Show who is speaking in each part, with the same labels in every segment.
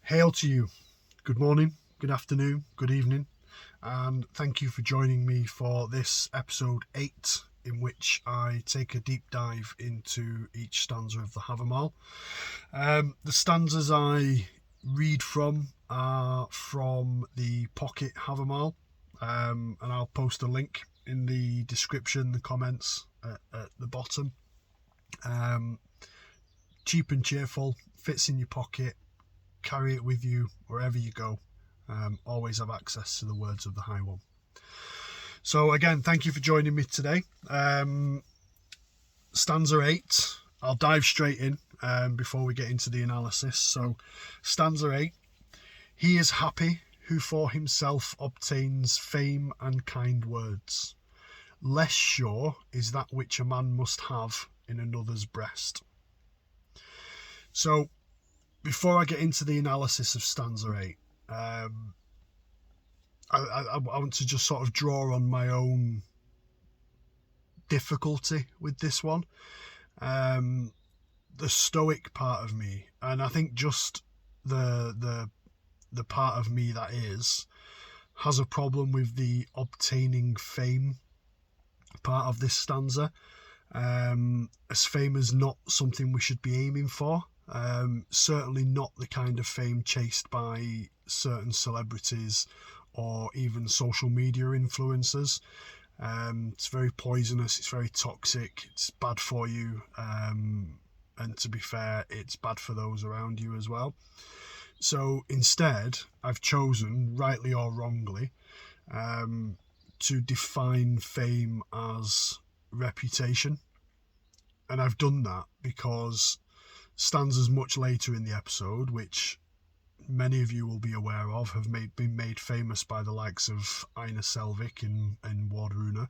Speaker 1: Hail to you. Good morning, good afternoon, good evening, and thank you for joining me for this episode 8, in which I take a deep dive into each stanza of the Havamal. The stanzas I read from are from the Pocket Havamal, and I'll post a link in the description, the comments at the bottom. Cheap and cheerful, fits in your pocket, carry it with you wherever you go. Always have access to the words of the High One. So again, thank you for joining me today. Stanza 8, I'll dive straight in before we get into the analysis. So stanza 8, he is happy who for himself obtains fame and kind words. Less sure is that which a man must have in another's breast. So before I get into the analysis of stanza 8, I want to just sort of draw on my own difficulty with this one. The stoic part of me, and I think just the part of me that has a problem with the obtaining fame part of this stanza, as fame is not something we should be aiming for. Certainly not the kind of fame chased by certain celebrities or even social media influencers. It's very poisonous, it's very toxic, it's bad for you, and to be fair, it's bad for those around you as well. So instead, I've chosen, rightly or wrongly, to define fame as reputation. And I've done that because stanzas much later in the episode, which many of you will be aware of, have been made famous by the likes of Einar Selvik in Wardruna,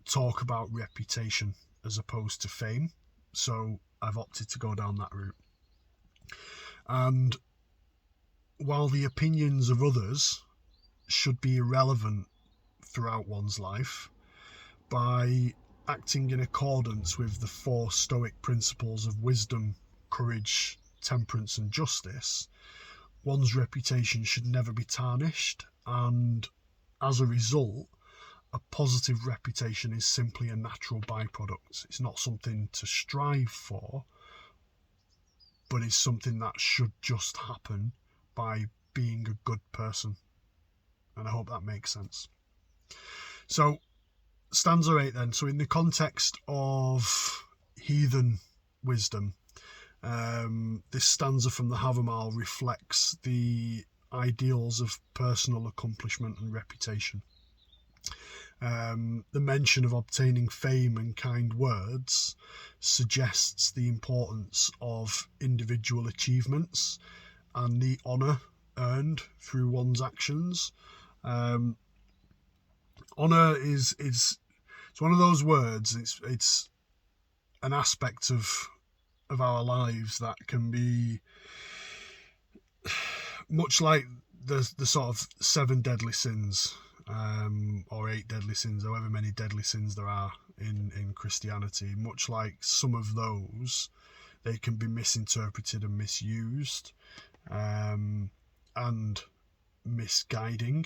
Speaker 1: talk about reputation as opposed to fame. So I've opted to go down that route. And while the opinions of others should be irrelevant throughout one's life, by acting in accordance with the 4 Stoic principles of wisdom, courage, temperance and justice, one's reputation should never be tarnished, and as a result, a positive reputation is simply a natural byproduct. It's not something to strive for, but it's something that should just happen by being a good person. And I hope that makes sense. So stanza 8 then. So in the context of heathen wisdom, this stanza from the Havamal reflects the ideals of personal accomplishment and reputation. The mention of obtaining fame and kind words suggests the importance of individual achievements and the honour earned through one's actions. Honour is it's one of those words. It's an aspect of our lives that can be much like the sort of 7 deadly sins, or 8 deadly sins, however many deadly sins there are in Christianity. Much like some of those, they can be misinterpreted and misused, and misguiding.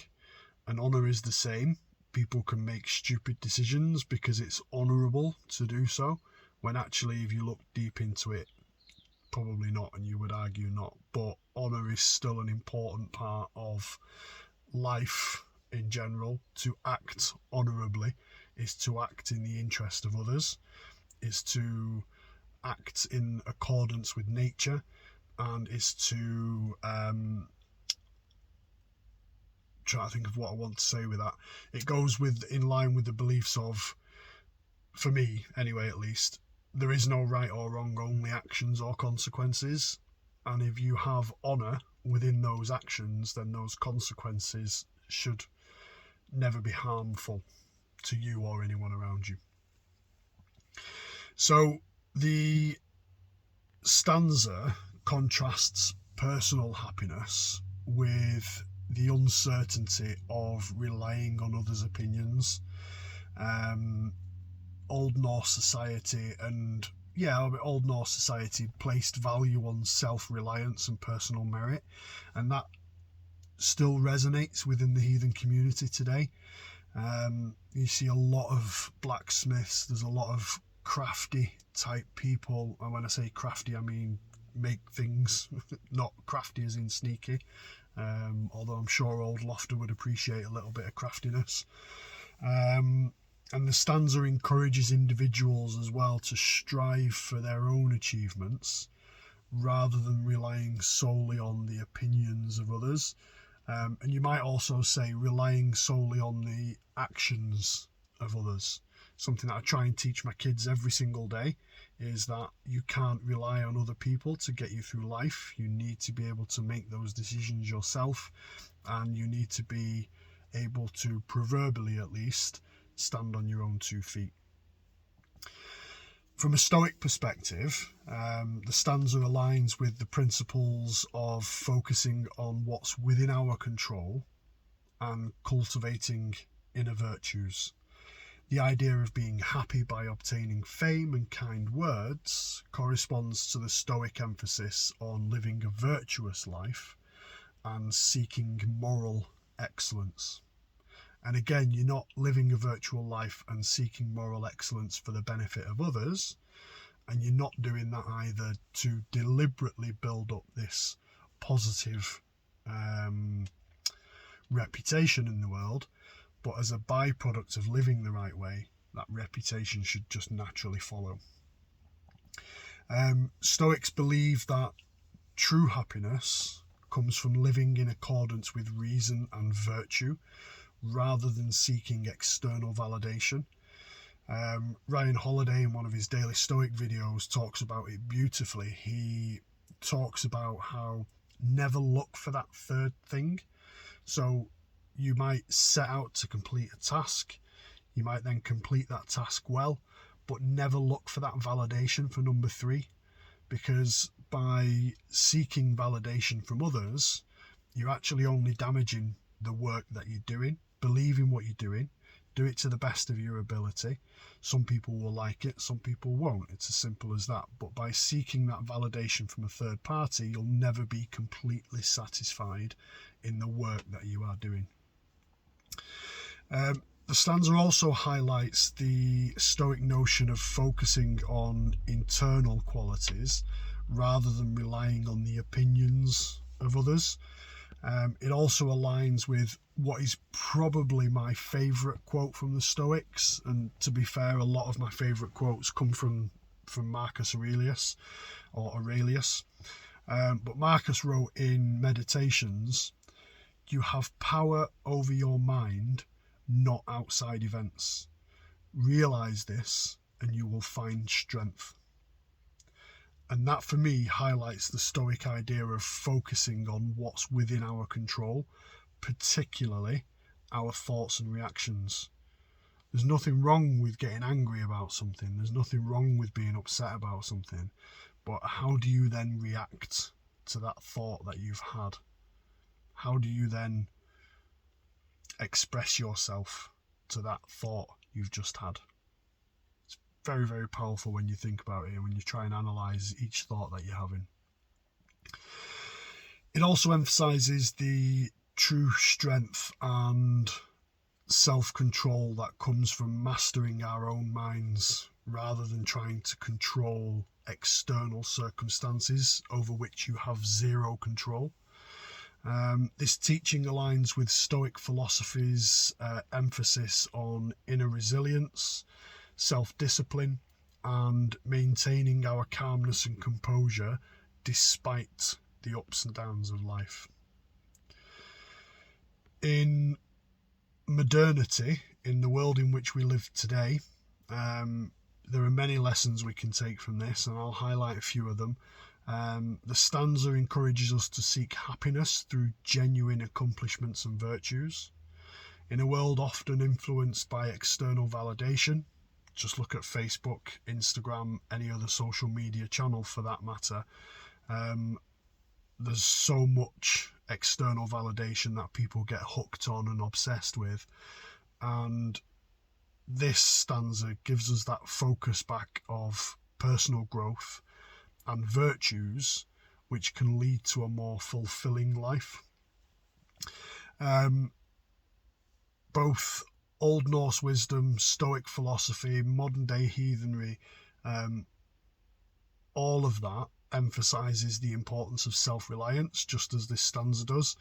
Speaker 1: And honour is the same. People can make stupid decisions because it's honourable to do so, when actually, if you look deep into it, probably not, and you would argue not. But honour is still an important part of life in general. To act honourably is to act in the interest of others, is to act in accordance with nature, and is to try to think of what I want to say with that. It goes in line with the beliefs of, for me anyway at least, there is no right or wrong, only actions or consequences. And if you have honour within those actions, then those consequences should never be harmful to you or anyone around you. So the stanza contrasts personal happiness with the uncertainty of relying on others' opinions. Old Norse society and Old Norse society placed value on self-reliance and personal merit, and that still resonates within the heathen community today. You see a lot of blacksmiths, there's a lot of crafty type people, and when I say crafty I mean make things, not crafty as in sneaky, although I'm sure old Lofter would appreciate a little bit of craftiness. And the stanza encourages individuals as well to strive for their own achievements rather than relying solely on the opinions of others. And you might also say relying solely on the actions of others. Something that I try and teach my kids every single day is that you can't rely on other people to get you through life. You need to be able to make those decisions yourself, and you need to be able to, proverbially at least, stand on your own 2 feet. From a Stoic perspective, the stanza aligns with the principles of focusing on what's within our control and cultivating inner virtues. The idea of being happy by obtaining fame and kind words corresponds to the Stoic emphasis on living a virtuous life and seeking moral excellence. And again, you're not living a virtual life and seeking moral excellence for the benefit of others, and you're not doing that either to deliberately build up this positive reputation in the world, but as a byproduct of living the right way, that reputation should just naturally follow. Stoics believe that true happiness comes from living in accordance with reason and virtue, rather than seeking external validation. Ryan Holiday, in one of his Daily Stoic videos, talks about it beautifully. He talks about how never look for that third thing. So you might set out to complete a task, you might then complete that task well, but never look for that validation for number 3, because by seeking validation from others, you're actually only damaging the work that you're doing. Believe in what you're doing, do it to the best of your ability. Some people will like it, some people won't. It's as simple as that. But by seeking that validation from a third party, you'll never be completely satisfied in the work that you are doing. The stanza also highlights the Stoic notion of focusing on internal qualities rather than relying on the opinions of others. It also aligns with what is probably my favourite quote from the Stoics, and to be fair, a lot of my favourite quotes come from Marcus Aurelius, but Marcus wrote in Meditations, "You have power over your mind, not outside events. Realise this and you will find strength." And that for me highlights the Stoic idea of focusing on what's within our control, particularly our thoughts and reactions. There's nothing wrong with getting angry about something. There's nothing wrong with being upset about something. But how do you then react to that thought that you've had? How do you then express yourself to that thought you've just had? Very, very powerful when you think about it and when you try and analyse each thought that you're having. It also emphasises the true strength and self-control that comes from mastering our own minds rather than trying to control external circumstances over which you have zero control. This teaching aligns with Stoic philosophy's emphasis on inner resilience, self-discipline, and maintaining our calmness and composure despite the ups and downs of life. In modernity, in the world in which we live today, there are many lessons we can take from this, and I'll highlight a few of them. The stanza encourages us to seek happiness through genuine accomplishments and virtues. In a world often influenced by external validation, just look at Facebook, Instagram, any other social media channel for that matter, there's so much external validation that people get hooked on and obsessed with, and this stanza gives us that focus back of personal growth, and virtues which can lead to a more fulfilling life. Both Old Norse wisdom, Stoic philosophy, modern day heathenry, all of that emphasizes the importance of self-reliance, just as this stanza does.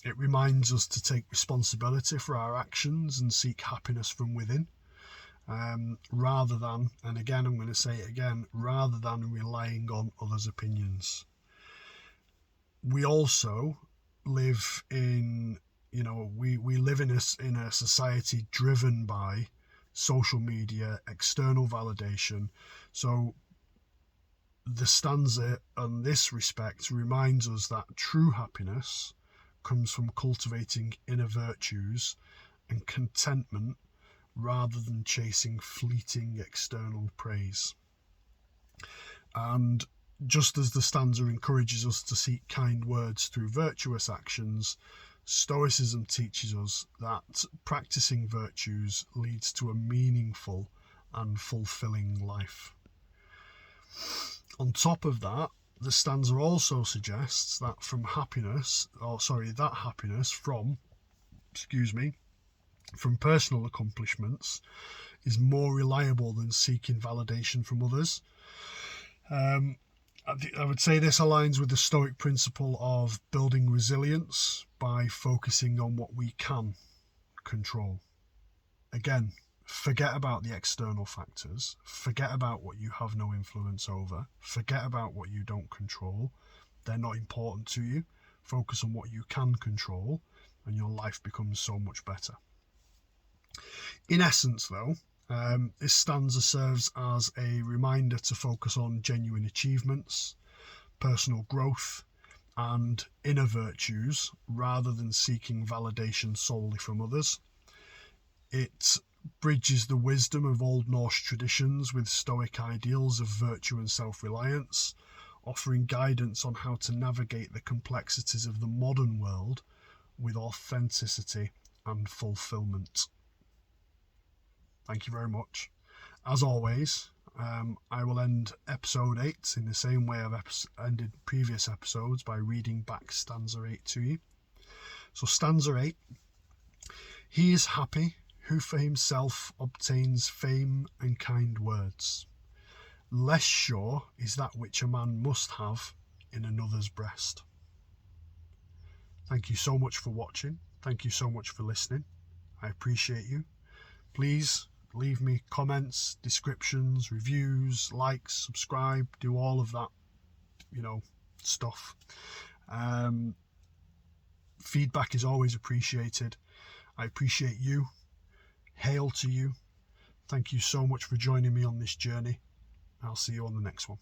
Speaker 1: It reminds us to take responsibility for our actions and seek happiness from within, rather than, and again I'm going to say it again, rather than relying on others' opinions. We also live in, we live in a society driven by social media, external validation. So the stanza in this respect reminds us that true happiness comes from cultivating inner virtues and contentment rather than chasing fleeting external praise. And just as the stanza encourages us to seek kind words through virtuous actions, Stoicism teaches us that practicing virtues leads to a meaningful and fulfilling life. On top of that, the stanza also suggests that happiness from personal accomplishments is more reliable than seeking validation from others. I would say this aligns with the Stoic principle of building resilience by focusing on what we can control. Again, forget about the external factors, forget about what you have no influence over, forget about what you don't control. They're not important to you. Focus on what you can control, and your life becomes so much better. In essence, though, this stanza serves as a reminder to focus on genuine achievements, personal growth, and inner virtues rather than seeking validation solely from others. It bridges the wisdom of Old Norse traditions with Stoic ideals of virtue and self-reliance, offering guidance on how to navigate the complexities of the modern world with authenticity and fulfillment. Thank you very much. As always, I will end episode 8 in the same way I've ended previous episodes, by reading back stanza 8 to you. So stanza 8: he is happy who for himself obtains fame and kind words. Less sure is that which a man must have in another's breast. Thank you so much for watching. Thank you so much for listening. I appreciate you. Please leave me comments, descriptions, reviews, likes, subscribe, do all of that, stuff. Feedback is always appreciated. I appreciate you. Hail to you. Thank you so much for joining me on this journey. I'll see you on the next one.